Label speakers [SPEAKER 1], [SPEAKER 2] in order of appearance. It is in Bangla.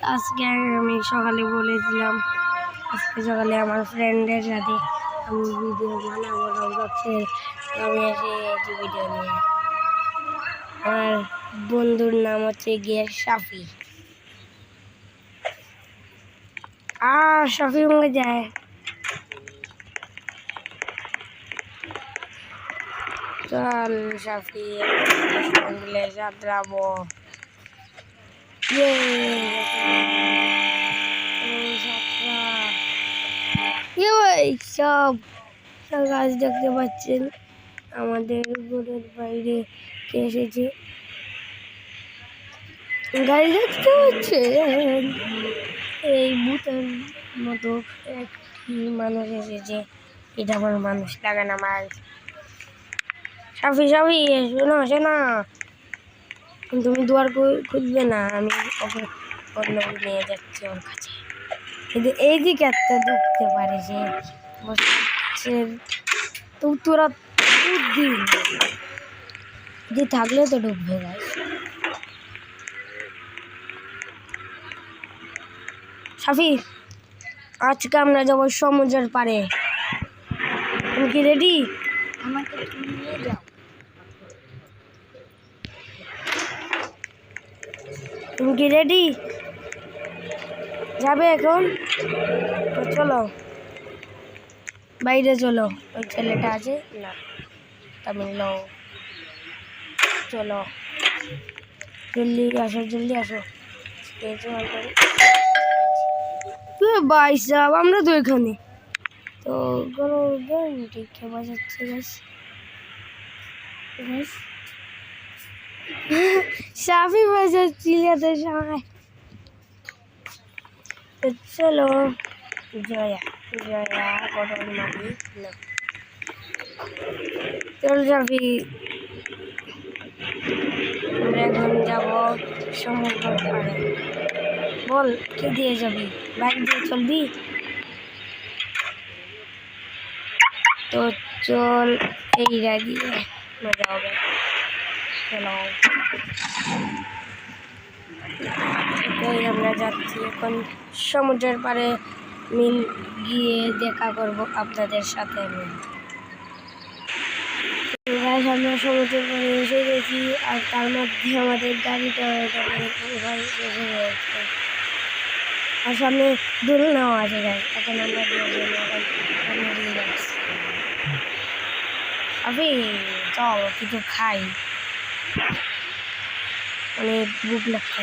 [SPEAKER 1] আজকে আমি সকালে বলেছিলাম আজকে সকালে আমার ফ্রেন্ডের সাথে আমি ভিডিও বানাবো রোবলক্সে। আমি এসে ভিডিও নিয়ে আমার বন্ধুর নাম হচ্ছে গিয়ে শাফি। শাফি মনে যায় চল শাফি মিলে যাত্রাবো। সব গাছ দেখতে পাচ্ছেন, আমাদের ঘরের বাইরে কে এসেছে গাড়ি দেখতে পাচ্ছেন। এই ভূতের মতো একটি মানুষ এসেছে, এটা আমার মানুষ লাগে না। আমার সাফি সাফি শোনো শোনা, তুমি দুয়ার খুঁজবে না, আমি ওকে অন্য নিয়ে যাচ্ছি ওর কাছে। কিন্তু এই দিকে একটা ঢুকতে পারে সে তো তোরা যে থাকলে তো ঢুকবে গাছ। সাফি আজকে আমরা যাবো সমুদ্রের পাড়ে, তুমি কি রেডি? আমাকে তুমি নিয়ে যাও। তুমি কি রেডি? যাবে এখন? তো চলো বাইরে চলো, ওই ছেলেটা আছে না তামিল, চলো জলদি আসো জলদি আসো। ভাই সাহেব আমরা তো এখানে তো কোনো ঠিক বাজাচ্ছে গাছ। সাফি বাজাচ্ছিল তো সময়। চলো জয়া জয়া কটন মাটি চল সাফি, আমরা এখন যাবো সমুদ্র পাড়ে। বল কি দিয়ে যাবি? বাইক দিয়ে চলবি? তো চল এইটা দিয়ে মজা হবে। চলো আমরা যাচ্ছি এখন সমুদ্রের পাড়ে, গিয়ে দেখা করব আপনাদের সাথে। আমরা সমুদ্রের পাড়ে এসে গেছি, আর তার মধ্যে আমাদের গাড়িটা আর সামনে দোলনাও আছে। এখন আমরা আবে চল কিছু খাই, অনেক ভুক লাগছে।